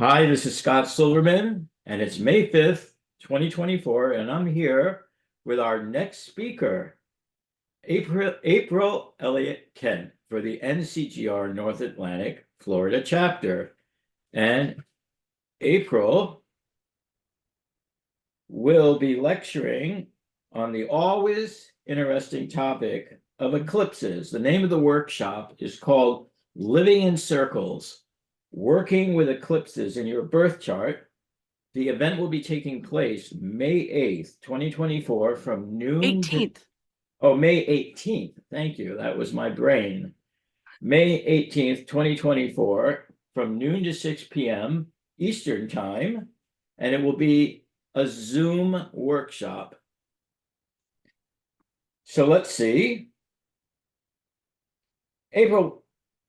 Hi, this is Scott Silverman, and it's May 5th, 2024, and I'm here with our next speaker, April Elliott Kent for the NCGR North Atlantic Florida Chapter. And April will be lecturing on the always interesting topic of eclipses. The name of the workshop is called Living in Circles, Working with Eclipses in Your Birth Chart. The event will be taking place May 8th, 2024 from noon to 18th. May 18th. Thank you. That was my brain. May 18th, 2024 from noon to 6 p.m. Eastern Time, and it will be a Zoom workshop. So let's see. April,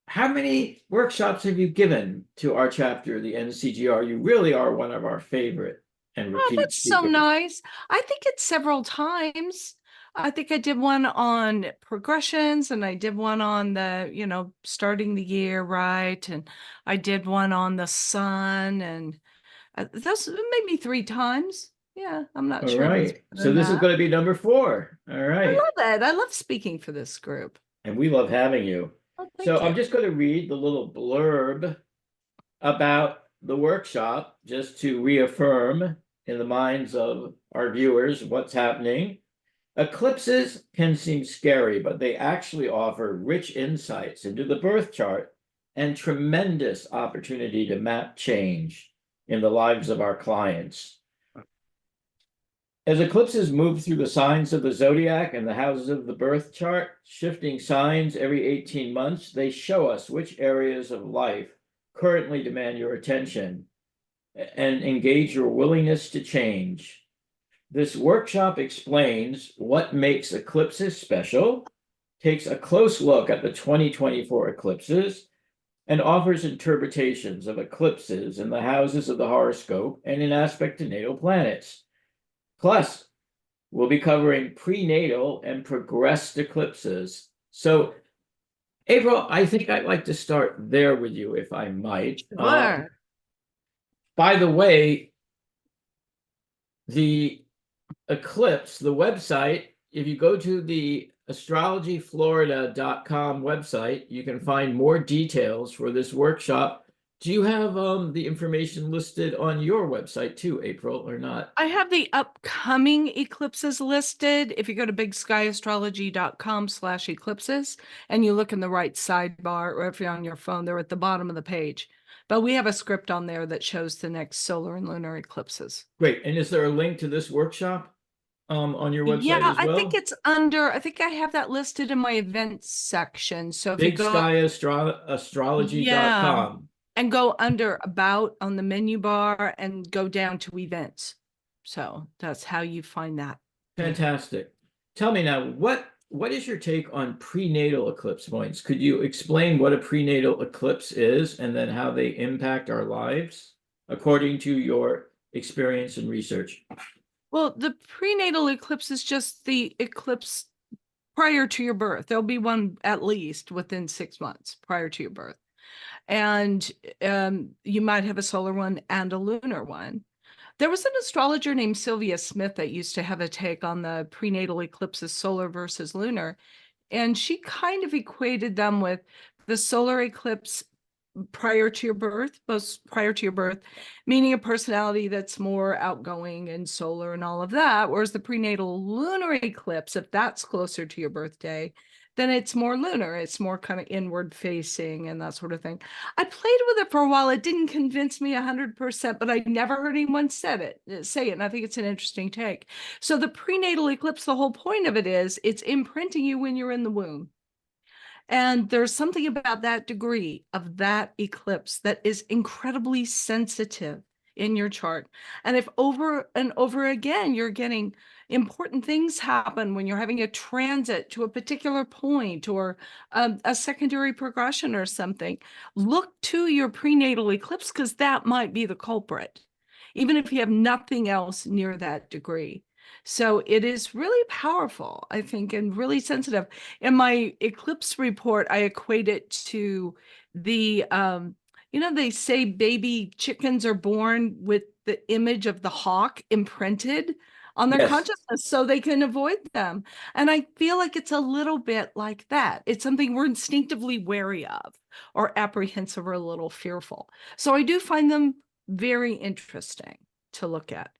how many workshops have you given to our chapter, the NCGR? You really are one of our favorite and Oh, repeat that's so speakers. nice. I think it's several times. I think I did one on progressions and I did one on the, starting the year right. And I did one on the sun and those maybe 3 times. Yeah, I'm not All sure if it's right. better So than this is that. going to be number 4. All I right. love it. I love speaking for this group. And we love having you. Oh, So thank you. I'm just going to read the little blurb about the workshop just to reaffirm in the minds of our viewers what's happening. Eclipses can seem scary, but they actually offer rich insights into the birth chart and tremendous opportunity to map change in the lives of our clients. As eclipses move through the signs of the zodiac and the houses of the birth chart, shifting signs every 18 months, they show us which areas of life currently demand your attention and engage your willingness to change. This workshop explains what makes eclipses special, takes a close look at the 2024 eclipses, and offers interpretations of eclipses in the houses of the horoscope and in aspect to natal planets. Plus, we'll be covering prenatal and progressed eclipses. So, April, I think I'd like to start there with you, if I might. Sure. By the way, the eclipse, the website, if you go to the astrologyflorida.com website, you can find more details for this workshop. Do you have the information listed on your website too, April, or not? I have the upcoming eclipses listed. If you go to bigskyAstrology.com/eclipses and you look in the right sidebar, or if you're on your phone, they're at the bottom of the page. But we have a script on there that shows the next solar and lunar eclipses. Great. And is there a link to this workshop on your website Yeah, as I think well? it's under, I think I have that listed in my events section. So if you go, yeah, bigskyAstrology.com. and go under about on the menu bar and go down to events. So that's how you find that. Fantastic. Tell me now, what is your take on prenatal eclipse points? Could you explain what a prenatal eclipse is and then how they impact our lives according to your experience and research? Well, the prenatal eclipse is just the eclipse prior to your birth. There'll be one at least within 6 months prior to your birth. And you might have a solar one and a lunar one. There was an astrologer named Sylvia Smith that used to have a take on the prenatal eclipses, solar versus lunar. And she kind of equated them with the solar eclipse prior to your birth, both prior to your birth, meaning a personality that's more outgoing and solar and all of that. Whereas the prenatal lunar eclipse, if that's closer to your birthday, then it's more lunar. It's more kind of inward facing and that sort of thing. I played with it for a while. It didn't convince me 100%, but I never heard anyone say it. And I think it's an interesting take. So the prenatal eclipse, the whole point of it is it's imprinting you when you're in the womb. And there's something about that degree of that eclipse that is incredibly sensitive in your chart. And if over and over again, you're getting important things happen when you're having a transit to a particular point or a secondary progression or something, look to your prenatal eclipse because that might be the culprit, even if you have nothing else near that degree. So it is really powerful, I think, and really sensitive. In my eclipse report, I equate it to the They say baby chickens are born with the image of the hawk imprinted on their Yes. consciousness so they can avoid them. And I feel like it's a little bit like that. It's something we're instinctively wary of or apprehensive or a little fearful. So I do find them very interesting to look at.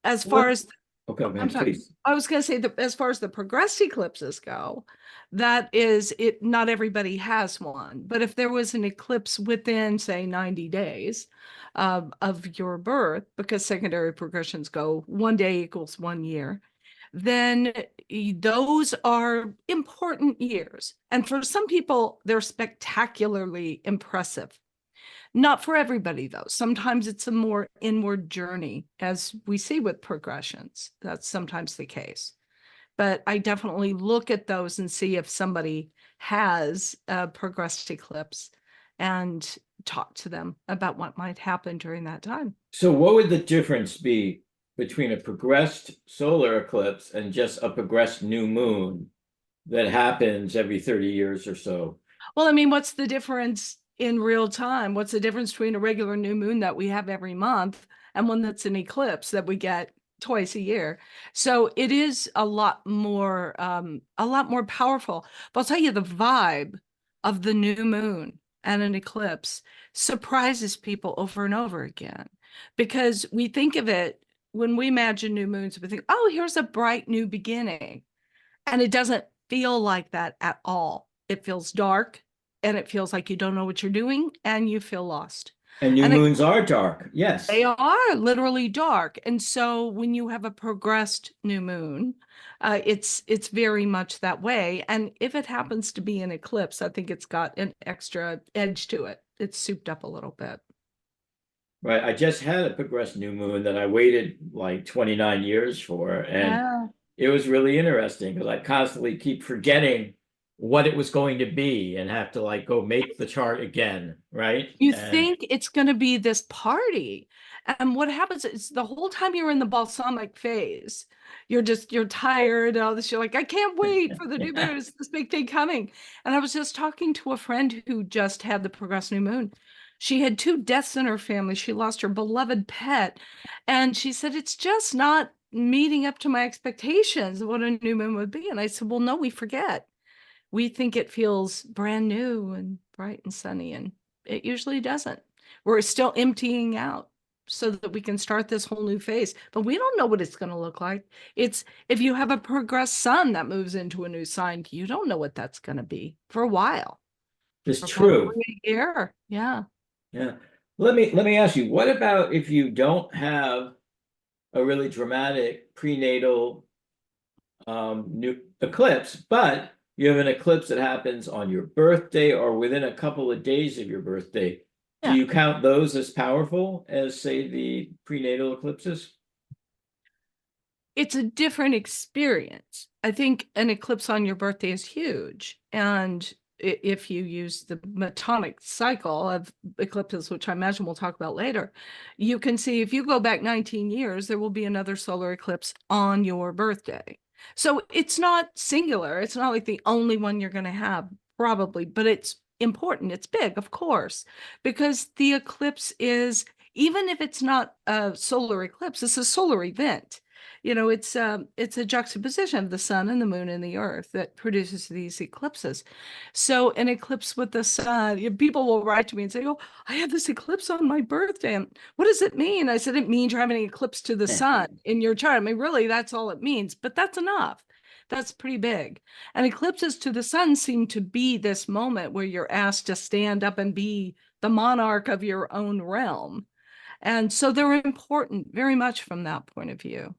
As far What? as Okay, I'm man, sorry. please. I was going to say that as far as the progressed eclipses go, that is it. Not everybody has one, but if there was an eclipse within, say, 90 days of your birth, because secondary progressions go 1 day equals 1 year, then those are important years. And for some people, they're spectacularly impressive. Not for everybody, though. Sometimes it's a more inward journey, as we see with progressions. That's sometimes the case. But I definitely look at those and see if somebody has a progressed eclipse and talk to them about what might happen during that time. So what would the difference be between a progressed solar eclipse and just a progressed new moon that happens every 30 years or so? Well, I mean, what's the difference in real time? What's the difference between a regular new moon that we have every month and one that's an eclipse that we get twice a year? So it is a lot more powerful. But I'll tell you, the vibe of the new moon and an eclipse surprises people over and over again, because we think of it when we imagine new moons, we think, oh, here's a bright new beginning. And it doesn't feel like that at all. It feels dark and it feels like you don't know what you're doing and you feel lost. And new And moons are dark. they Yes. are literally dark. And so when you have a progressed new moon, it's very much that way. And if it happens to be an eclipse, I think it's got an extra edge to it. It's souped up a little bit. Right. I just had a progressed new moon that I waited like 29 years for. And Yeah. it was really interesting because I constantly keep forgetting what it was going to be and have to like go make the chart again. Right. You And think it's going to be this party. And what happens is the whole time you're in the balsamic phase, you're tired, all this, you're like, I can't wait for the new moon. It's this big thing coming. And I was just talking to a friend who just had the progressed new moon. She had 2 deaths in her family. She lost her beloved pet. And she said, it's just not meeting up to my expectations of what a new moon would be. And I said, well, no, we forget. We think it feels brand new and bright and sunny, and it usually doesn't. We're still emptying out so that we can start this whole new phase, but we don't know what it's going to look like. It's if you have a progressed sun that moves into a new sign, you don't know what that's going to be for a while, it's for true. probably a year. Yeah. Yeah. Let me ask you, what about if you don't have a really dramatic prenatal new eclipse, but you have an eclipse that happens on your birthday or within a couple of days of your birthday? Do Yeah. you count those as powerful as, say, the prenatal eclipses? It's a different experience. I think an eclipse on your birthday is huge. And if you use the metonic cycle of eclipses, which I imagine we'll talk about later, you can see if you go back 19 years, there will be another solar eclipse on your birthday. So it's not singular. It's not like the only one you're going to have, probably, but it's important. It's big, of course, because the eclipse is, even if it's not a solar eclipse, it's a solar event. It's a juxtaposition of the sun and the moon and the earth that produces these eclipses. So an eclipse with the sun, people will write to me and say, oh, I have this eclipse on my birthday. And what does it mean? I said, it means you're having an eclipse to the sun in your chart. I mean, really, that's all it means, but that's enough. That's pretty big. And eclipses to the sun seem to be this moment where you're asked to stand up and be the monarch of your own realm. And so they're important very much from that point of view.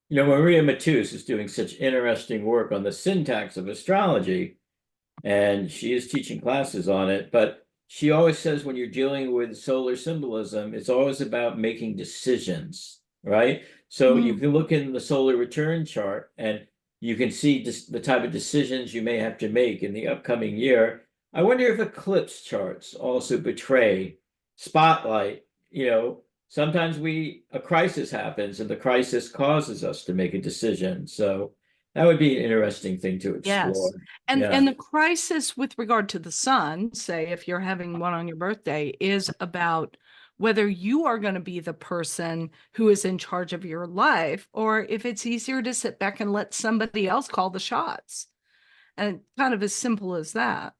Maria Matus is doing such interesting work on the syntax of astrology, and she is teaching classes on it. But she always says when you're dealing with solar symbolism, it's always about making decisions, right? So you can look in the solar return chart and you can see the type of decisions you may have to make in the upcoming year. I wonder if eclipse charts also betray spotlight, sometimes a crisis happens and the crisis causes us to make a decision. So That would be an interesting thing to explore. Yes. And Yeah. the crisis with regard to the sun, say if you're having one on your birthday, is about whether you are going to be the person who is in charge of your life, or if it's easier to sit back and let somebody else call the shots. And kind of as simple as that.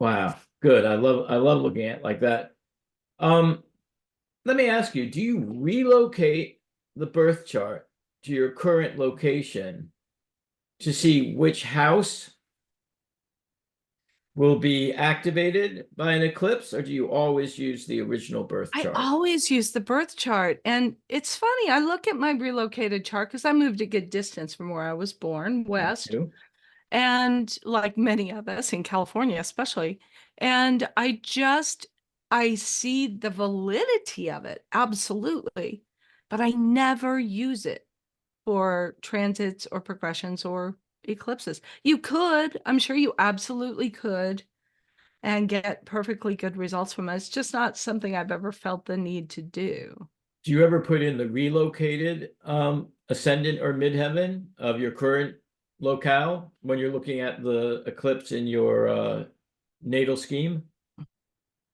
Wow. Good. I love looking at it like that. Um, Let me ask you, do you relocate the birth chart to your current location to see which house will be activated by an eclipse, or do you always use the original birth I chart? always use the birth chart. And it's funny, I look at my relocated chart because I moved a good distance from where I was born, Me west, too. and like many of us in California, especially. And I see the validity of it, absolutely. But I never use it for transits or progressions or eclipses. You could, I'm sure you absolutely could, and get perfectly good results from it. It's just not something I've ever felt the need to do. Do you ever put in the relocated ascendant or midheaven of your current locale when you're looking at the eclipse in your natal scheme?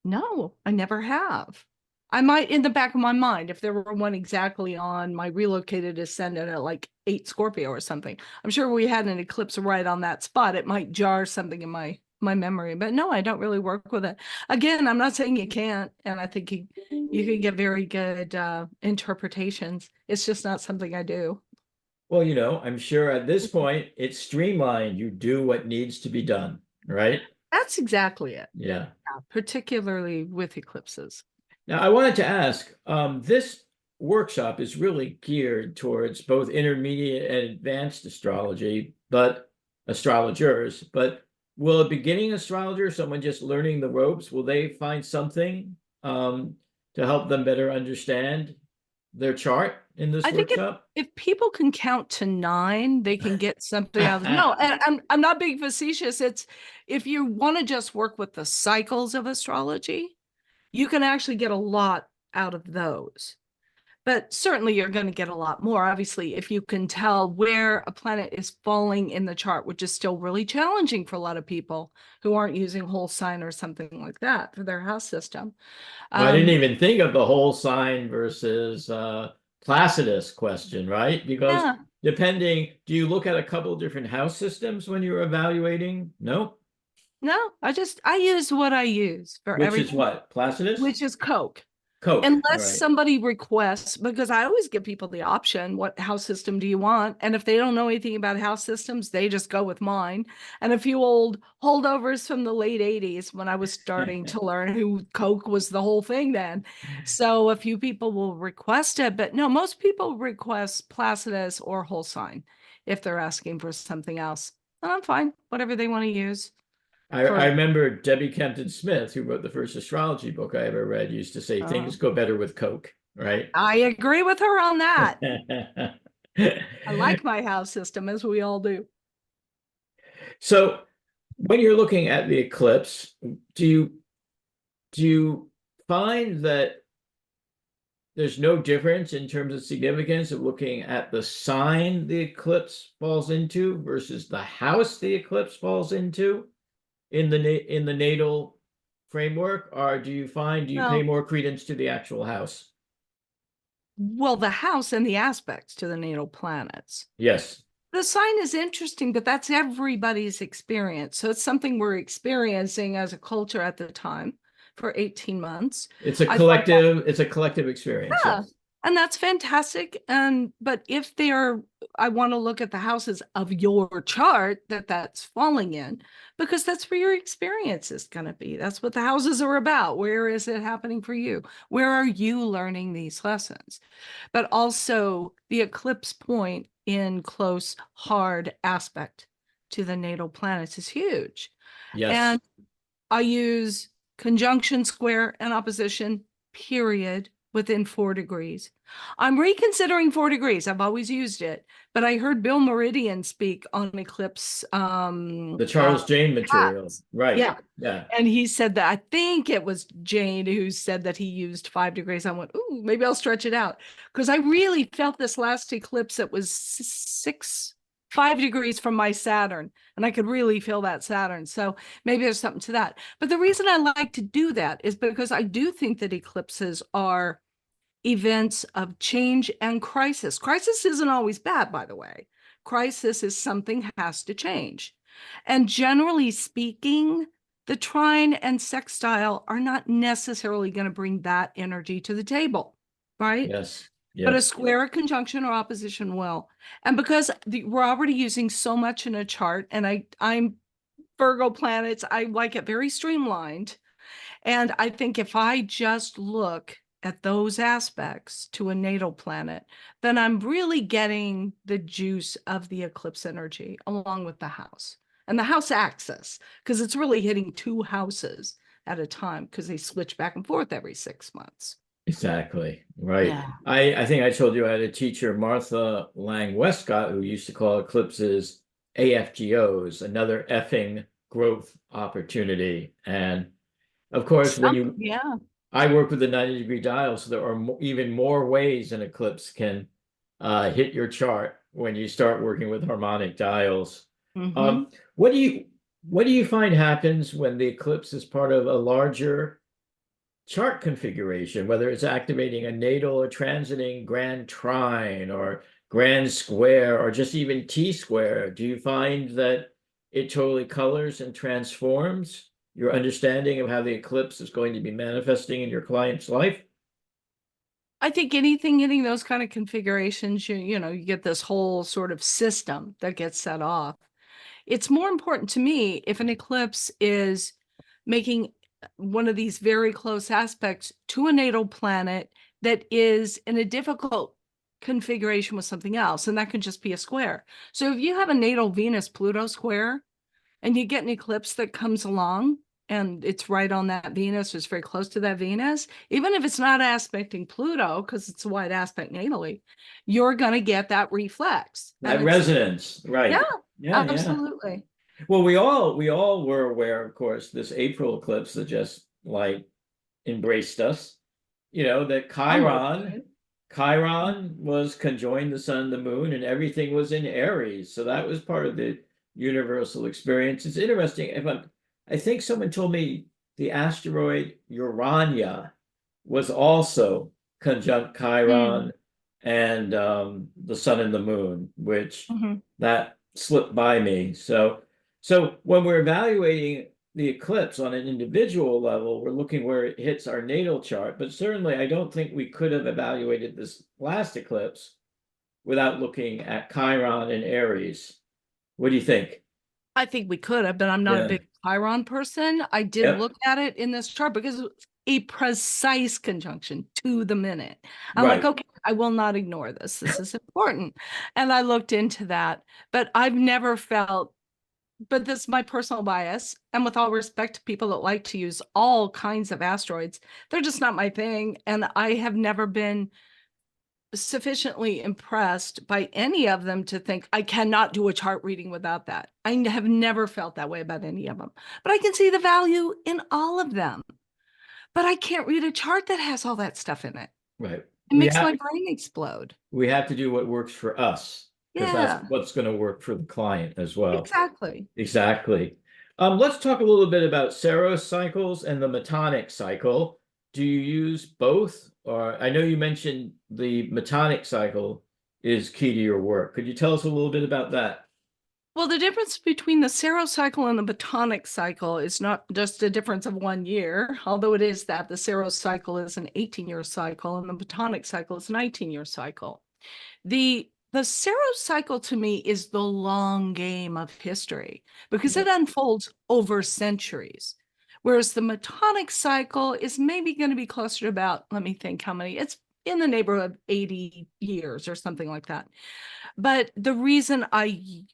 No, I never have. I might in the back of my mind if there were one exactly on my relocated ascendant at like 8 Scorpio or something. I'm sure we had an eclipse right on that spot. It might jar something in my memory, but no, I don't really work with it. Again, I'm not saying you can't, and I think you can get very good interpretations. It's just not something I do. Well, I'm sure at this point it's streamlined. You do what needs to be done, right? That's exactly it. Yeah. Yeah, particularly with eclipses. Now, I wanted to ask, this workshop is really geared towards both intermediate and advanced astrology, but astrologers. But will a beginning astrologer, someone just learning the ropes, will they find something to help them better understand their chart in this I think workshop? if people can count to 9, they can get something out of it. No, and I'm not being facetious. It's if you want to just work with the cycles of astrology, you can actually get a lot out of those. But certainly you're going to get a lot more, obviously, if you can tell where a planet is falling in the chart, which is still really challenging for a lot of people who aren't using whole sign or something like that for their house system. Well, I didn't Um, even think of the whole sign versus Placidus question, right? Because yeah, do you look at a couple of different house systems when you're evaluating? No? no, I use what I use for Which is everything, what? Placidus? which is Coke. Coke. All Unless right. somebody requests, because I always give people the option, what house system do you want? And if they don't know anything about house systems, they just go with mine. And a few old holdovers from the late 80s when I was starting to learn who Coke was the whole thing then. So a few people will request it, but no, most people request Placidus or whole sign if they're asking for something else. And I'm fine, whatever they want to use I for. remember Debbie Kempton Smith, who wrote the first astrology book I ever read, used to say things go better with Coke, right? I agree with her on that. I like my house system, as we all do. So when you're looking at the eclipse, do you find that there's no difference in terms of significance of looking at the sign the eclipse falls into versus the house the eclipse falls into in the natal framework, or do you pay Well, more credence to the actual house? well, the house and the aspects to the natal planets. Yes, The sign is interesting, but that's everybody's experience. So it's something we're experiencing as a culture at the time for 18 months. I find that, it's a collective experience. yeah, Yes. and that's fantastic. And but if I want to look at the houses of your chart that's falling in, because that's where your experience is going to be. That's what the houses are about. Where is it happening for you? Where are you learning these lessons? But also the eclipse point in close, hard aspect to the natal planets is huge. Yes. And I use conjunction, square, and opposition, period, within 4 degrees. I'm reconsidering 4 degrees. I've always used it, but I heard Bill Meridian speak on eclipse The Charles Jane material. hats. Right. Yeah. Yeah. And he said that I think it was Jane who said that he used 5 degrees. I went, ooh, maybe I'll stretch it out because I really felt this last eclipse. It was 6 5 degrees from my Saturn, and I could really feel that Saturn. So maybe there's something to that. But the reason I like to do that is because I do think that eclipses are events of change and crisis. Crisis isn't always bad, by the way. Crisis is something has to change. And generally speaking, the trine and sextile are not necessarily going to bring that energy to the table, right? Yes. But a Yep. square, a conjunction, or opposition will. And because we're already using so much in a chart, and I'm Virgo planets, I like it very streamlined. And I think if I just look at those aspects to a natal planet, then I'm really getting the juice of the eclipse energy along with the house and the house axis, because it's really hitting 2 houses at a time because they switch back and forth every 6 months. Exactly. Right. Yeah. I think I told you I had a teacher, Martha Lang Westcott, who used to call eclipses AFGOs, another effing growth opportunity. And of course, Yeah. I work with the 90-degree dial, so there are even more ways an eclipse can hit your chart when you start working with harmonic dials. Mm-hmm. Um, what do you find happens when the eclipse is part of a larger chart configuration, whether it's activating a natal or transiting grand trine or grand square or just even T square? Do you find that it totally colors and transforms your understanding of how the eclipse is going to be manifesting in your client's life? I think anything hitting those kind of configurations, you get this whole sort of system that gets set off. It's more important to me if an eclipse is making one of these very close aspects to a natal planet that is in a difficult configuration with something else, and that can just be a square. So if you have a natal Venus Pluto square and you get an eclipse that comes along and it's right on that Venus, or it's very close to that Venus, even if it's not aspecting Pluto, because it's a wide aspect natally, you're going to get that reflex. That resonance, Yeah, right? Yeah, yeah. absolutely. Well, we all were aware, of course, this April eclipse that just like embraced us. That Almost. Chiron was conjoined the sun, the moon, and everything was in Aries. So that was part of the universal experience. It's interesting. I think someone told me the asteroid Urania was also conjunct Mm. Chiron and the sun and the moon, which Mhm. that slipped by me. So when we're evaluating the eclipse on an individual level, we're looking where it hits our natal chart. But certainly, I don't think we could have evaluated this last eclipse without looking at Chiron and Aries. What do you think? I think we could have, but I'm not a Yeah. big Chiron person. I did Yep. look at it in this chart because it's a precise conjunction to the minute. I'm like, Right. okay, I will not ignore this. This is important. And I looked into that, but I've never felt, but this is my personal bias. And with all respect to people that like to use all kinds of asteroids, they're just not my thing. And I have never been sufficiently impressed by any of them to think I cannot do a chart reading without that. I have never felt that way about any of them, but I can see the value in all of them. But I can't read a chart that has all that stuff in it. Right. It makes my brain explode. We have to do what works for us because that's Yeah, what's going to work for the client as well. exactly. Exactly. Let's talk a little bit about Saros cycles and the Metonic cycle. Do you use both? Or I know you mentioned the Metonic cycle is key to your work. Could you tell us a little bit about that? Well, the difference between the Saros cycle and the Botanic cycle is not just a difference of 1 year, although it is that the Saros cycle is an 18-year cycle and the Botanic cycle is a 19-year cycle. The Saros cycle to me is the long game of history because Yeah. it unfolds over centuries. Whereas the Metonic cycle is maybe going to be closer to about, let me think how many, it's in the neighborhood of 80 years or something like that. But the reason I use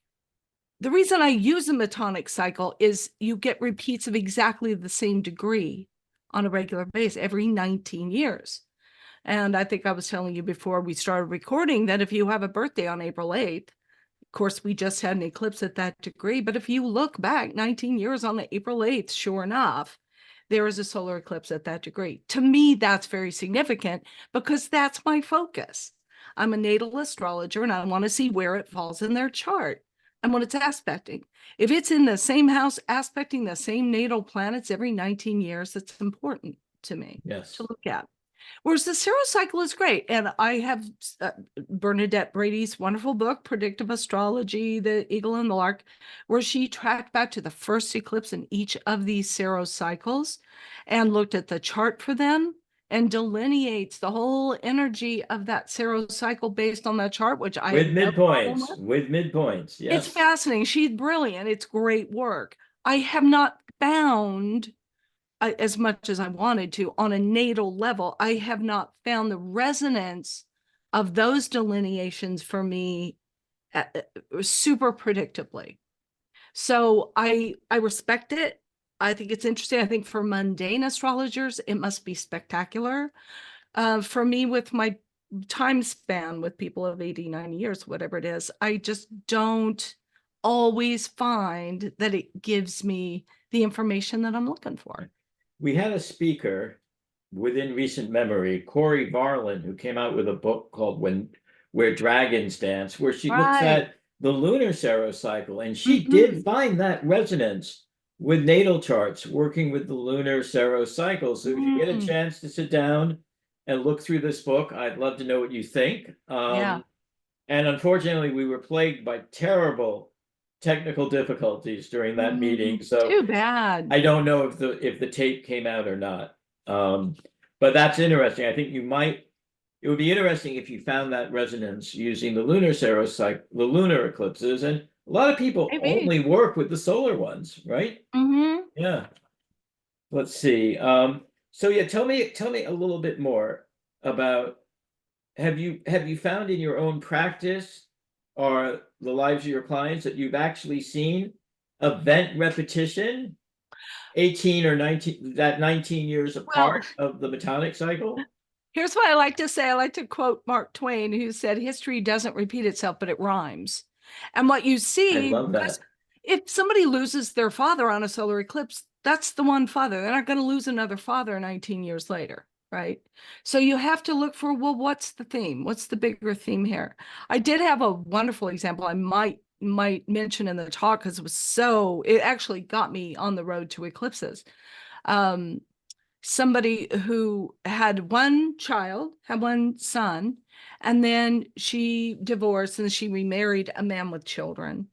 the Metonic cycle is you get repeats of exactly the same degree on a regular basis every 19 years. And I think I was telling you before we started recording that if you have a birthday on April 8th, of course, we just had an eclipse at that degree. But if you look back 19 years on the April 8th, sure enough, there is a solar eclipse at that degree. To me, that's very significant because that's my focus. I'm a natal astrologer and I want to see where it falls in their chart. and what it's aspecting. If it's in the same house aspecting the same natal planets every 19 years, it's important to me Yes. to look at. Whereas the serocycle is great. And I have Bernadette Brady's wonderful book, Predictive Astrology, The Eagle and the Lark, where she tracked back to the first eclipse in each of these serocycles and looked at the chart for them and delineates the whole energy of that serocycle based on that chart, which I With have no problem midpoints, with midpoints, It's yes. fascinating. She's brilliant. It's great work. I have not found as much as I wanted to on a natal level. I have not found the resonance of those delineations for me super predictably. So I respect it. I think it's interesting. I think for mundane astrologers, it must be spectacular. For me, with my time span with people of 80, 90 years, whatever it is, I just don't always find that it gives me the information that I'm looking for. We had a speaker within recent memory, Corey Varlin, who came out with a book called Where Dragons Dance, where she looks Right. at the lunar serocycle, and she Mhm. did find that resonance with natal charts, working with the lunar serocycle. So if you get a Mm. chance to sit down and look through this book, I'd love to know what you think. Yeah. And unfortunately, we were plagued by terrible technical difficulties during that meeting. So Too bad. I don't know if the tape came out or not. But that's interesting. I think it would be interesting if you found that resonance using the lunar serocycle, the lunar eclipses, and a lot of people Maybe. only work with the solar ones, right? Mm-hmm. Yeah. Let's see. So yeah, tell me a little bit more about have you found in your own practice or the lives of your clients that you've actually seen event repetition 18 or 19, that 19 years Well, apart of the Metonic cycle? here's what I like to say. I like to quote Mark Twain, who said, history doesn't repeat itself, but it rhymes. And what you I see, love because that. if somebody loses their father on a solar eclipse, that's the one father. They're not going to lose another father 19 years later, right? So you have to look for, well, what's the theme? What's the bigger theme here? I did have a wonderful example I might mention in the talk because it actually got me on the road to eclipses. Somebody who had one child, had one son, and then she divorced and she remarried a man with children.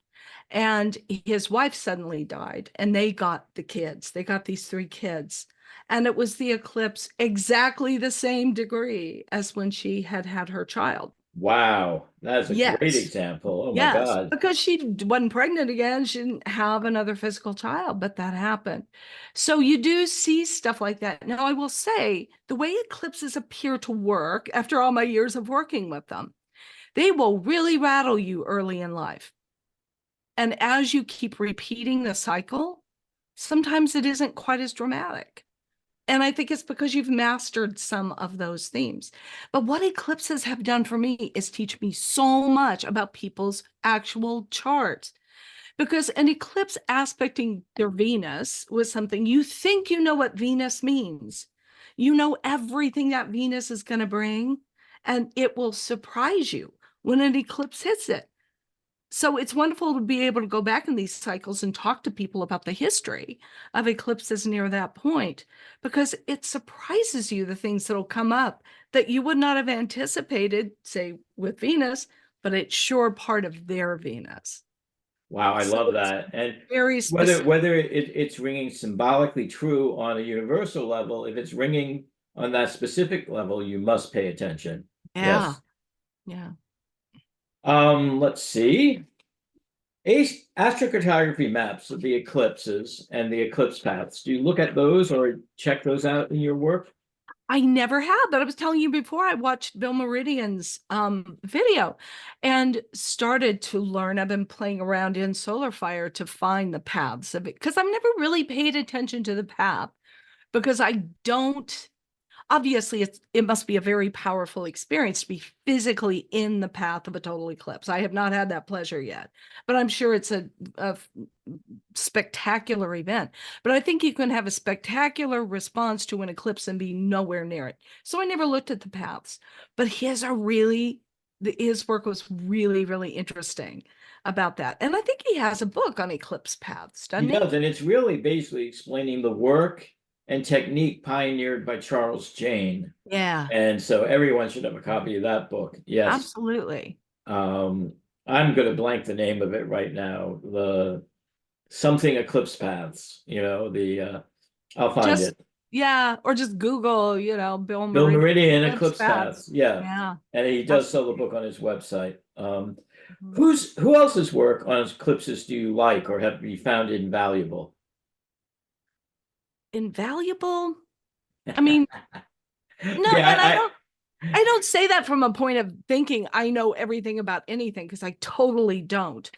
And his wife suddenly died, and they got the kids. They got these 3 kids. And it was the eclipse exactly the same degree as when she had had her child. Wow, that's a great Yes. example. Oh my Yes, God. because she wasn't pregnant again. She didn't have another physical child, but that happened. So you do see stuff like that. Now, I will say the way eclipses appear to work after all my years of working with them, they will really rattle you early in life. And as you keep repeating the cycle, sometimes it isn't quite as dramatic. And I think it's because you've mastered some of those themes. But what eclipses have done for me is teach me so much about people's actual charts. Because an eclipse aspecting their Venus was something you think you know what Venus means. You know everything that Venus is going to bring, and it will surprise you when an eclipse hits it. So it's wonderful to be able to go back in these cycles and talk to people about the history of eclipses near that point, because it surprises you the things that'll come up that you would not have anticipated, say with Venus, but it's sure part of their Venus. Wow, I So love it's that. And very whether specific. whether it's ringing symbolically true on a universal level, if it's ringing on that specific level, you must pay attention. Yeah. Yes. Yeah. Let's see. Astrocartography maps of the eclipses and the eclipse paths. Do you look at those or check those out in your work? I never had, but I was telling you before, I watched Bill Meridian's video and started to learn. I've been playing around in SolarFire to find the paths of it because I've never really paid attention to the path because I don't. Obviously, it must be a very powerful experience to be physically in the path of a total eclipse. I have not had that pleasure yet, but I'm sure it's a spectacular event. But I think you can have a spectacular response to an eclipse and be nowhere near it. So I never looked at the paths, but his work was really, really interesting. about that. And I think he has a book on eclipse paths, He doesn't he? does, and it's really basically explaining the work and technique pioneered by Charles Jane. Yeah, And so everyone should have a copy of that book. Yes. absolutely. Um, I'm going to blank the name of it right now. The something eclipse paths, I'll find Just, it. yeah, or just Google, Bill Bill Meridian Meridian eclipse eclipse paths. paths. Yeah. Yeah, And he does sell the absolutely. book on his website. Mhm. Who else's work on eclipses do you like or have you found invaluable? Invaluable. I mean, no, Okay, and I don't say that from a point of thinking I know everything about anything, because I totally don't.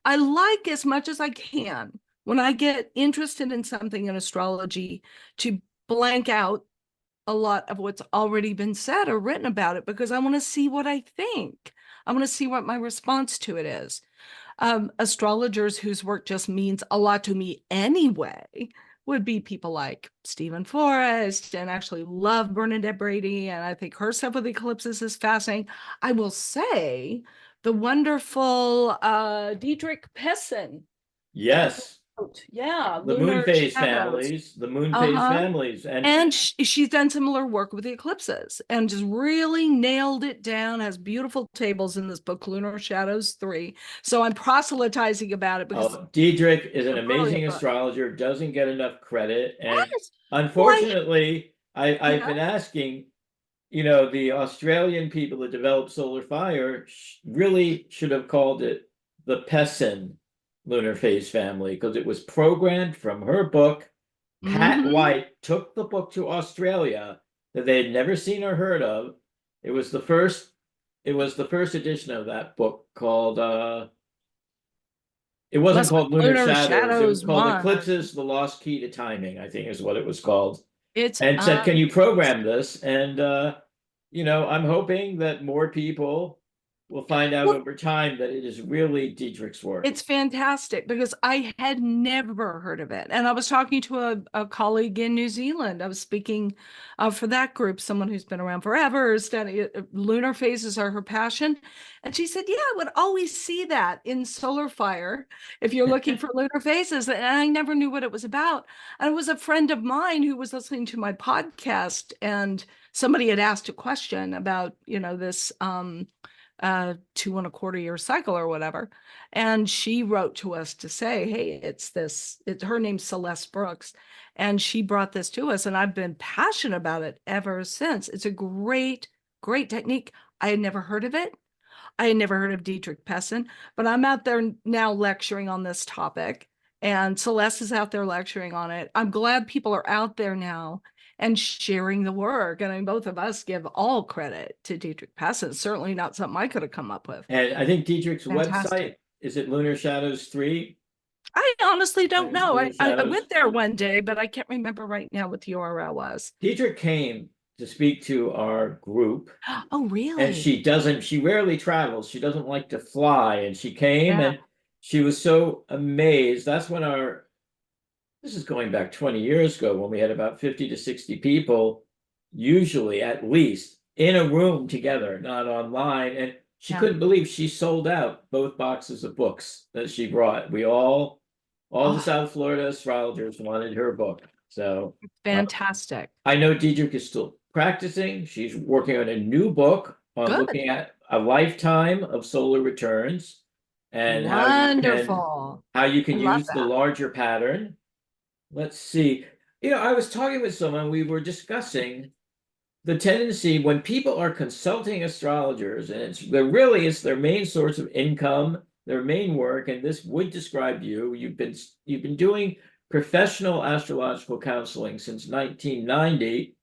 I like, as much as I can, when I get interested in something in astrology, to blank out a lot of what's already been said or written about it, because I want to see what I think. I want to see what my response to it is. Astrologers whose work just means a lot to me anyway would be people like Stephen Forrest, and actually love Bernadette Brady, and I think her stuff with eclipses is fascinating. I will say the wonderful Diedrich Pessin. yes. Yeah, The moon Lunar phase Shadows. families, the moon phase Uh-huh. families. And And she's done similar work with the eclipses and just really nailed it down. Has beautiful tables in this book, Lunar Shadows 3. So I'm proselytizing about it because Diedrich is it's an a brilliant amazing book. astrologer, doesn't get enough credit. And Yes. Why? unfortunately, I've Yeah. been asking, the Australian people that developed solar fire really should have called it the Pessin lunar phase family because it was programmed from her book. Pat Mm-hmm. White took the book to Australia that they had never seen or heard of. It was the first it was the first edition of that book called it wasn't Must called be Lunar Lunar Shadows. It was Shadows called 1. Eclipses, The Lost Key to Timing, I think is what it was called. It's And said, can you program this? And I'm hoping that more people will find out well, over time that it is really Diedrich's work. it's fantastic because I had never heard of it. And I was talking to a colleague in New Zealand. I was speaking for that group, someone who's been around forever, studying lunar phases are her passion. And she said, yeah, I would always see that in solar fire if you're looking for lunar phases. And I never knew what it was about. And it was a friend of mine who was listening to my podcast, and somebody had asked a question about, this 2.25 year cycle or whatever. And she wrote to us to say, hey, her name's Celeste Brooks. And she brought this to us, and I've been passionate about it ever since. It's a great, great technique. I had never heard of it. I had never heard of Diedrich Pessin, but I'm out there now lecturing on this topic, and Celeste is out there lecturing on it. I'm glad people are out there now and sharing the work. And I mean, both of us give all credit to Diedrich Pessin. Certainly not something I could have come up with. And I think Diedrich's Fantastic. website is it Lunar Shadows 3? I honestly don't know. Lunar I Shadows. went there one day, but I can't remember right now what the URL was. Diedrich came to speak to our group, Oh, and really? she rarely travels. She doesn't like to fly. And she came Yeah. and she was so amazed. This is going back 20 years ago when we had about 50 to 60 people, usually at least in a room together, not online. And she Yeah. couldn't believe she sold out both boxes of books that she brought. All the Oh, South Florida astrologers wanted her book. So fantastic. I know Diedrich is still practicing. She's working on a new book on Good. looking at a lifetime of solar returns and Wonderful. how you I can love use the that. larger pattern. Let's see. I was talking with someone, we were discussing the tendency when people are consulting astrologers, and it's their main source of income, their main work, and this would describe you. You've been doing professional astrological counseling since 1990.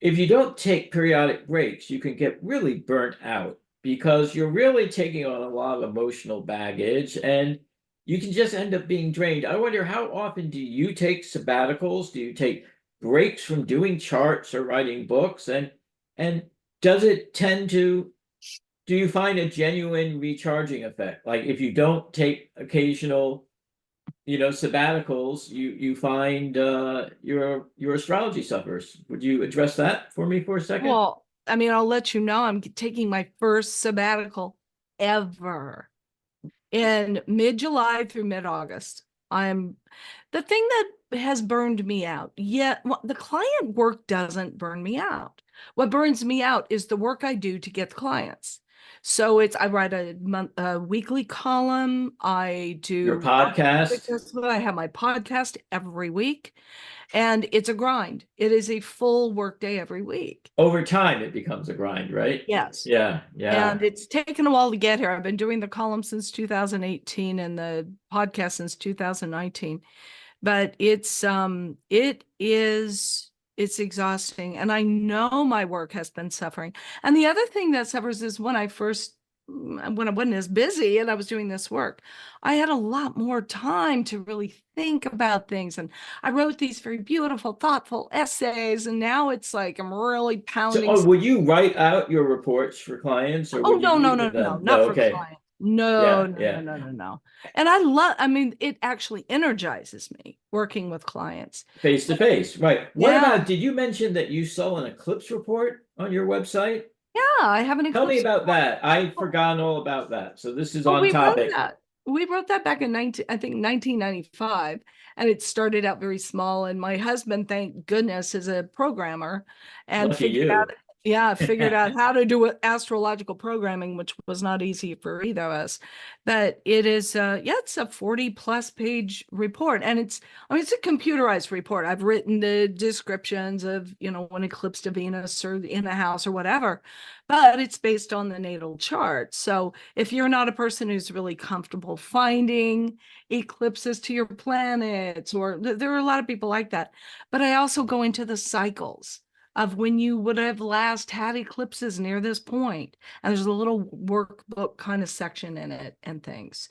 If you don't take periodic breaks, you can get really burnt out because you're really taking on a lot of emotional baggage and you can just end up being drained. I wonder, how often do you take sabbaticals? Do you take breaks from doing charts or writing books? And does it tend to do you find a genuine recharging effect? Like if you don't take occasional sabbaticals, you find your astrology suffers. Would you address that for me for a second? Well, I'll let you know I'm taking my first sabbatical ever. in mid-July through mid-August. The thing that has burned me out, well, the client work doesn't burn me out. What burns me out is the work I do to get the clients. So I write a weekly column. I Your do, podcast I have my podcast every week, and it's a grind. It is a full work day every week. over time, it becomes a grind, right? Yes. Yeah, yeah. And it's taken a while to get here. I've been doing the column since 2018 and the podcast since 2019. But it's exhausting. And I know my work has been suffering. And the other thing that suffers is when I wasn't as busy and I was doing this work, I had a lot more time to really think about things. And I wrote these very beautiful, thoughtful essays. And now it's like I'm really So, pounding. would you write out your reports for clients, or Oh, would you no, no, meet no, with no, them? not No, for okay. clients. No, Yeah, no, no, yeah. no, no, no. And it actually energizes me working with clients. Face to face, right. What Yeah, about, did you mention that you sell an eclipse report on your website? yeah, I have an Tell me eclipse. about that. I've forgotten all about that. So this is Well, on we wrote topic. that. We wrote that back in 1995, and it started out very small. And my husband, thank goodness, is a programmer and Lucky you. figured out how to do astrological programming, which was not easy for either of us. But it is, it's a 40+ page report, and it's a computerized report. I've written the descriptions of, when eclipse to Venus or in a house or whatever, but it's based on the natal chart. So if you're not a person who's really comfortable finding eclipses to your planets, or there are a lot of people like that, but I also go into the cycles of when you would have last had eclipses near this point. And there's a little workbook kind of section in it and things.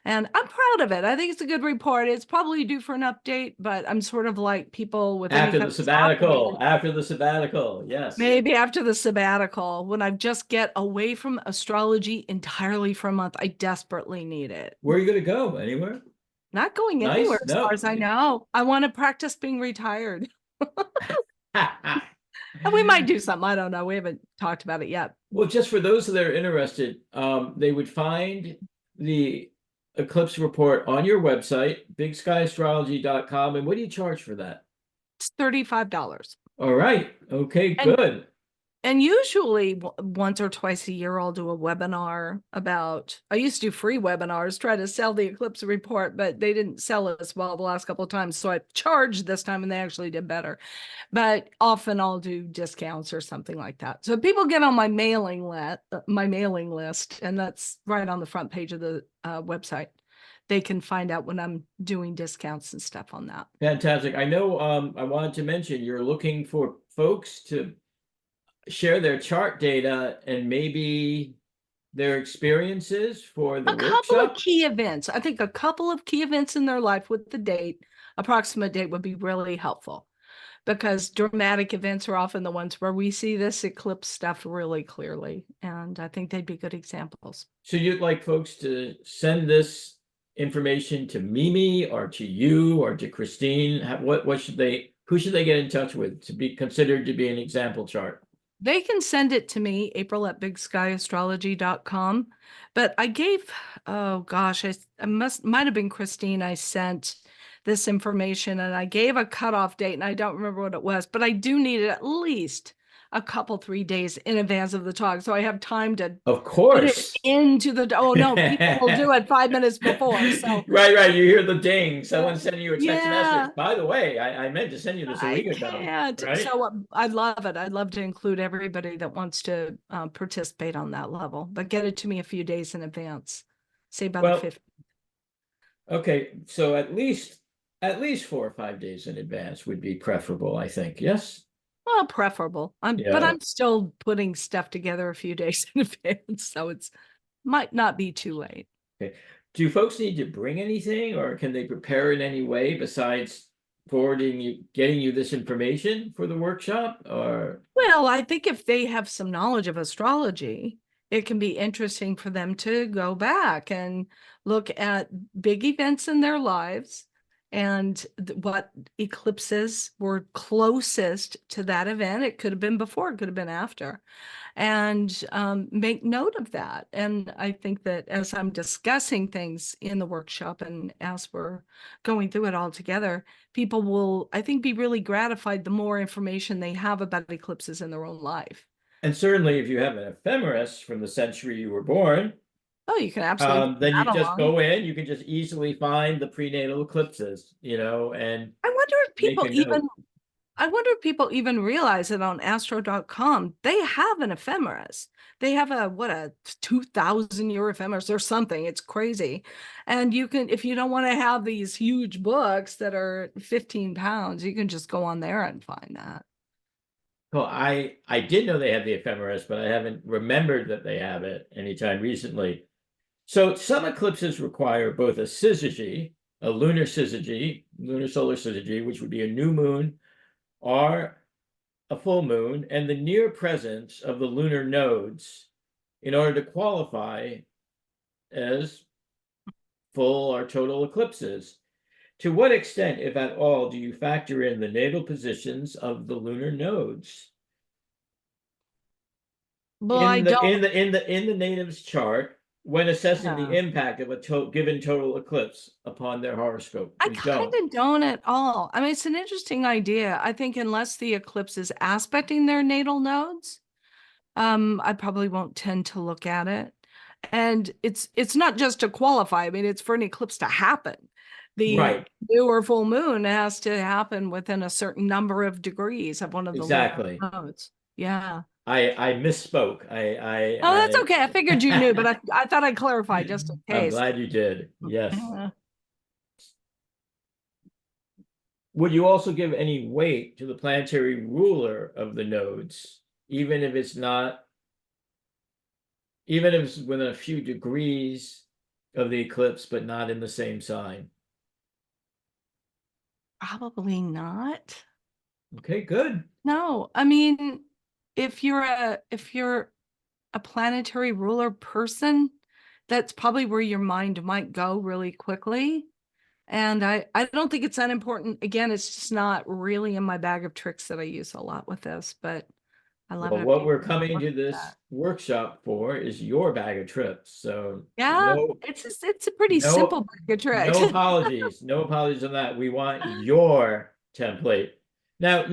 And I'm proud of it. I think it's a good report. It's probably due for an update, but I'm sort of like people with any After kind the of sabbatical, after the sabbatical, yes. maybe after the sabbatical, when I just get away from astrology entirely for a month. I desperately need it. Where are you going to go? Anywhere? Not going anywhere Nice? as far No. as I know. I want to practice being retired. And we might do something. I don't know. We haven't talked about it yet. Well, just for those that are interested, they would find the eclipse report on your website, bigskyAstrology.com. And what do you charge for that? It's $35. All right. Okay, And good. And usually once or twice a year, I'll do a webinar I used to do free webinars, try to sell the eclipse report, but they didn't sell as well the last couple of times. So I charged this time and they actually did better. But often I'll do discounts or something like that. So people get on my mailing list, and that's right on the front page of the website. They can find out when I'm doing discounts and stuff on that. Fantastic. I know I wanted to mention you're looking for folks to share their chart data and maybe their experiences for the A couple workshop. of key events. I think a couple of key events in their life with the date, approximate date, would be really helpful, because dramatic events are often the ones where we see this eclipse stuff really clearly. And I think they'd be good examples. So you'd like folks to send this information to Mimi or to you or to Christine? Who should they get in touch with to be considered to be an example chart? They can send it to me, April at bigskyAstrology.com. But I gave, oh gosh, might have been Christine. I sent this information and I gave a cutoff date and I don't remember what it was, but I do need it at least a couple, 3 days in advance of the talk. So I have time to Of put it course. into oh no, people will do it 5 minutes before. So Right. You hear the ding. Someone's sending you a text yeah, message. By the way, I meant to send you this a I week ago. can't. Right? So I'd love it. I'd love to include everybody that wants to participate on that level, but get it to me a few days in advance. Say by the 5th. Okay, so at least 4 or 5 days in advance would be preferable, I think. Yes. Well, preferable. But I'm still putting stuff together a few days in advance, so it's might not be too late. Okay. Do folks need to bring anything, or can they prepare in any way besides getting you this information for the workshop? Or Well, I think if they have some knowledge of astrology, it can be interesting for them to go back and look at big events in their lives and what eclipses were closest to that event. It could have been before, it could have been after, and make note of that. And I think that as I'm discussing things in the workshop and as we're going through it all together, people will, I think, be really gratified the more information they have about eclipses in their own life. And certainly if you have an ephemeris from the century you were born, Oh, you can absolutely bring then you that just along. go in, you can just easily find the prenatal eclipses, and I wonder if make people a even note. I wonder if people even realize that on astro.com, they have an ephemeris. They have a 2,000-year ephemeris or something. It's crazy. And you can, if you don't want to have these huge books that are 15 pounds, you can just go on there and find that. Well, I did know they had the ephemeris, but I haven't remembered that they have it anytime recently. So some eclipses require both a syzygy, a lunar syzygy, lunar solar syzygy, which would be a new moon or a full moon, and the near presence of the lunar nodes in order to qualify as full or total eclipses. To what extent, if at all, do you factor in the natal positions of the lunar nodes Well, I don't. in the native's chart when assessing the Yeah. impact of a given total eclipse upon their horoscope? I We don't. kind of don't at all. I mean, it's an interesting idea. I think unless the eclipse is aspecting their natal nodes, I probably won't tend to look at it. And it's not just to qualify. I mean, it's for an eclipse to happen. The Right. new or full moon has to happen within a certain number of degrees of one of the lunar Exactly. nodes. Yeah. I misspoke. Oh, that's okay. I figured you knew, but I I thought I'd clarify just in I'm case. glad you did. Yes. Yeah. Would you also give any weight to the planetary ruler of the nodes, even if it's not, even if it's within a few degrees of the eclipse, but not in the same sign? Probably not. Okay, good. No, I mean, if you're a planetary ruler person, that's probably where your mind might go really quickly. And I don't think it's unimportant. Again, it's just not really in my bag of tricks that I use a lot with this, but I love Well, it if what people we're coming work to with this that. workshop for is your bag of tricks. So Yeah, it's a pretty no, simple bag of tricks. no apologies. No apologies on that. We want your template. Now,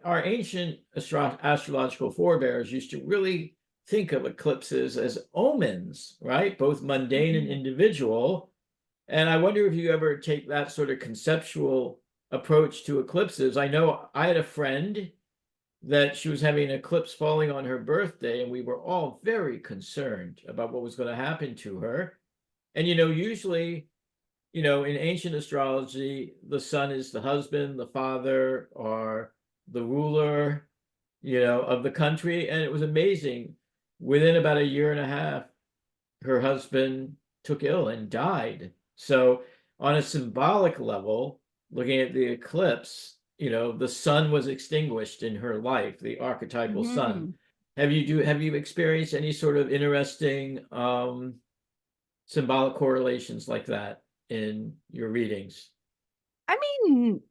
our ancient astrological forebears used to really think of eclipses as omens, right? Both mundane and Mhm. individual. And I wonder if you ever take that sort of conceptual approach to eclipses. I know I had a friend that she was having an eclipse falling on her birthday, and we were all very concerned about what was going to happen to her. And usually, in ancient astrology, the sun is the husband, the father, or the ruler, of the country. And it was amazing. Within about a year and a half, her husband took ill and died. So, on a symbolic level, looking at the eclipse, the sun was extinguished in her life, the archetypal sun. Mhm. Have you experienced any sort of interesting symbolic correlations like that in your readings? I mean,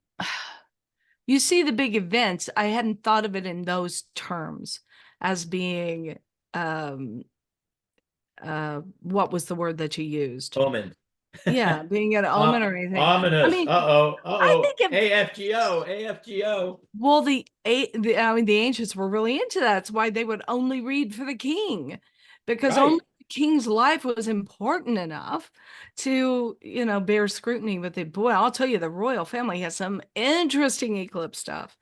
you see the big events. I hadn't thought of it in those terms as being um what was the word that you used? Omen. Yeah, being an omen or anything. I Ominous. mean, Uh-oh. I Uh-oh. think if AFGO. AFGO. well, I mean, the ancients were really into that. That's why they would only read for the king, because only Right. the king's life was important enough to, bear scrutiny with it. Boy, I'll tell you, the royal family has some interesting eclipse stuff.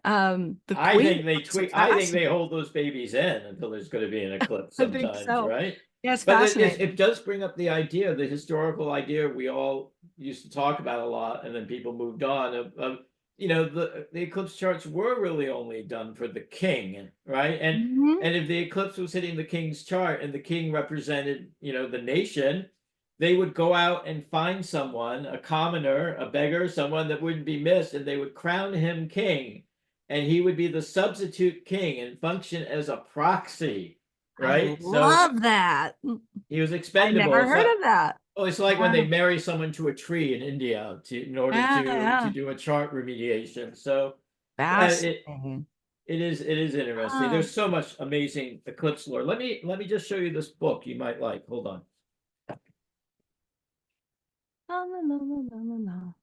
The queen looks I think they fascinating. hold those babies in until there's going to be an eclipse I think sometimes, so. right? Yeah, it's But it fascinating. does bring up the idea, the historical idea we all used to talk about a lot, and then people moved on of the eclipse charts were really only done for the king, right? Mhm. And if the eclipse was hitting the king's chart and the king represented, the nation, they would go out and find someone, a commoner, a beggar, someone that wouldn't be missed, and they would crown him king, and he would be the substitute king and function as a proxy, I right? So love that. he was I expendable. never It's heard like of that. Oh, it's like when they Wow. marry someone to a tree in India in order Yeah, to yeah. do a chart remediation. So yeah, Fascinating. it is interesting. Wow. There's so much amazing eclipse lore. Let me just show you this book you might like. Hold on. No, no, no, no, no, no, no.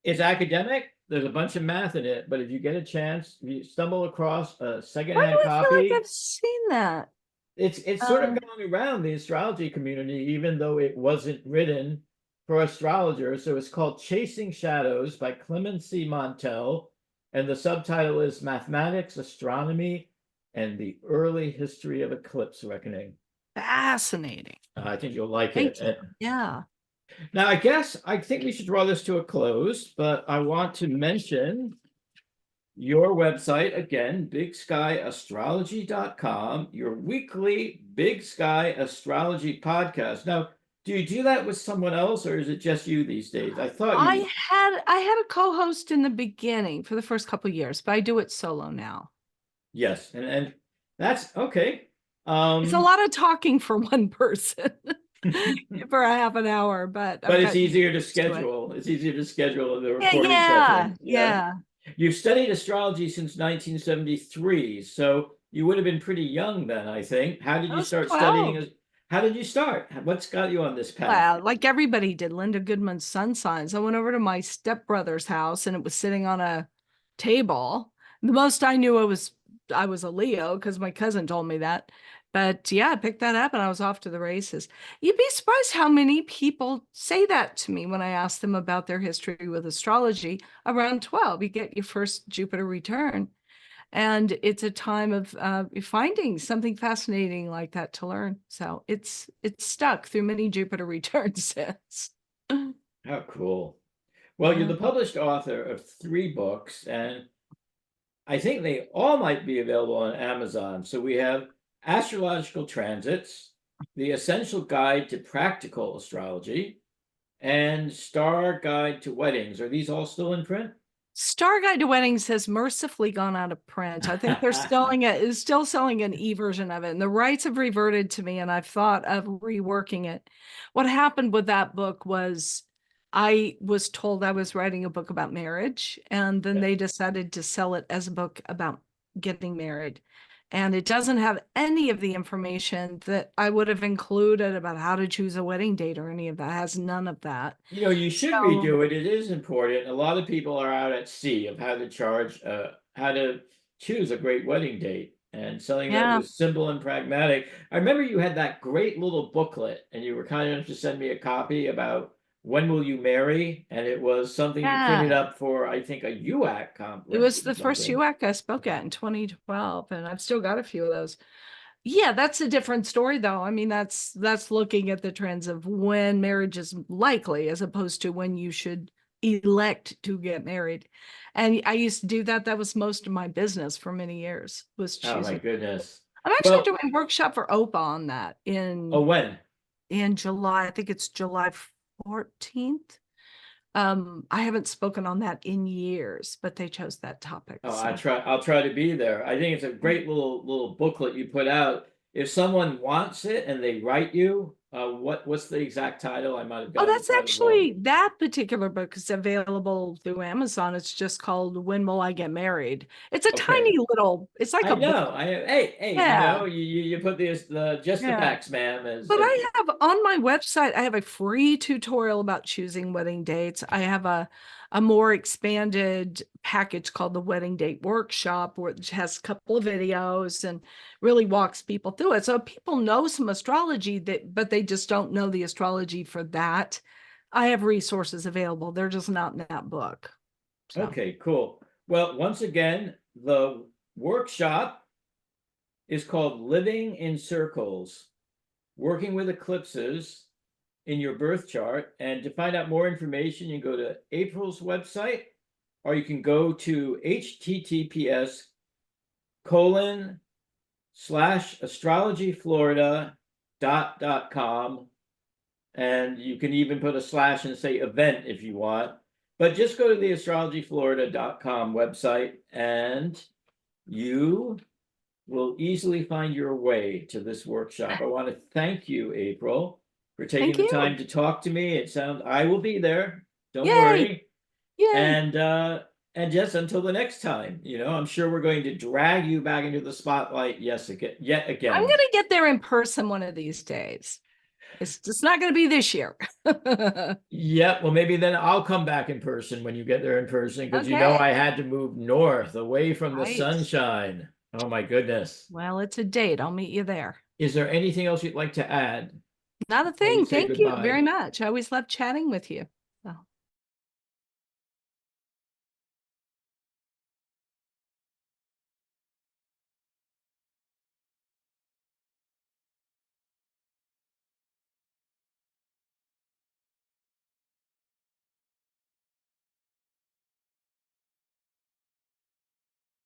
It's academic. There's a bunch of math in it, but if you get a chance, if you stumble across a Why do secondhand I feel like copy, I've seen that? it's sort of Uh, going around the astrology community, even though it wasn't written for astrologers. So it's called Chasing Shadows by Clemency Montel, and the subtitle is Mathematics, Astronomy, and the Early History of Eclipse Reckoning. Fascinating. I think you'll like Thank it. you. Yeah. Now, I think we should draw this to a close, but I want to mention your website again, bigsky.astrology.com, your weekly Big Sky Astrology podcast. Now, do you do that with someone else or is it just you these days? I thought you I had a co-host in the beginning for the first couple of years, but I do it solo now. yes, and that's okay. It's a lot of talking for one person for a half an hour, but I've but it's gotten easier to used to it. schedule. It's easier to schedule the Yeah, recording yeah, sessions. Yeah. yeah. You've studied astrology since 1973, so you would have been pretty young then, I think. How did I you was start 12. studying? How did you start? What's got you on this path? Well, like everybody did, Linda Goodman's sun signs. I went over to my stepbrother's house and it was sitting on a table. The most I knew I was a Leo because my cousin told me that. But yeah, I picked that up and I was off to the races. You'd be surprised how many people say that to me when I ask them about their history with astrology. Around 12, you get your first Jupiter return. And it's a time of finding something fascinating like that to learn. So it's stuck through many Jupiter returns since. How cool. Well, you're Yeah. the published author of 3 books, and I think they all might be available on Amazon. So we have Astrological Transits, The Essential Guide to Practical Astrology, and Star Guide to Weddings. Are these all still in print? Star Guide to Weddings has mercifully gone out of print. I think they're still selling an e-version of it, and the rights have reverted to me, and I've thought of reworking it. What happened with that book was I was told I was writing a book about marriage, and then Yeah. they decided to sell it as a book about getting married. And it doesn't have any of the information that I would have included about how to choose a wedding date or any of that. It has none of that. You should So redo it. It is important. A lot of people are out at sea of how to choose a great wedding date and something that yeah. was simple and pragmatic. I remember you had that great little booklet and you were kind enough to send me a copy about when will you marry? And it was something you printed Yeah. up for, I think, a UAC It conference was or the first something. UAC I spoke at in 2012, and I've still got a few of those. Yeah, that's a different story though. I mean, that's looking at the trends of when marriage is likely as opposed to when you should elect to get married. And I used to do that. That was most of my business for many years, was Oh my choosing. goodness. I'm actually Well, doing a workshop for OPA on that oh, when? in July. I think it's July 14th. I haven't spoken on that in years, but they chose that topic. Oh, So I'll try to be there. I think it's a great little booklet you put out. If someone wants it and they write you, what's the exact title? I might have oh, gotten the that's title wrong. actually that particular book is available through Amazon. It's just called When Will I Get Married? It's a Okay. tiny little, it's like I a book. know. Hey, Yeah. you put the just the Yeah. facts, ma'am, But as I have on my website, I have a free tutorial about choosing wedding dates. I have a more expanded package called the Wedding Date Workshop, which has a couple of videos and really walks people through it. So people know some astrology but they just don't know the astrology for that. I have resources available. They're just not in that book. So okay, cool. Well, once again, the workshop is called Living in Circles, Working with Eclipses in your birth chart. And to find out more information, you can go to April's website, or you can go to https:/astrologyflorida.com, and you can even put a slash and say event if you want. But just go to the astrologyflorida.com website and you will easily find your way to this workshop. I want to thank you, April, for taking Thank the time you. to talk to me. I will be there. Don't Yay. worry. Yay. And just until the next time, I'm sure we're going to drag you back into the spotlight. Yes, again, yet I'm again. going to get there in person one of these days. It's just not going to be this year. Yep. Well, maybe then I'll come back in person when you get there in person, because Okay. I had to move north away from the Right. sunshine. Oh my goodness. Well, it's a date. I'll meet you there. Is there anything else you'd like to add Not a before we thing. say Thank you very goodbye? much. I always love chatting with you.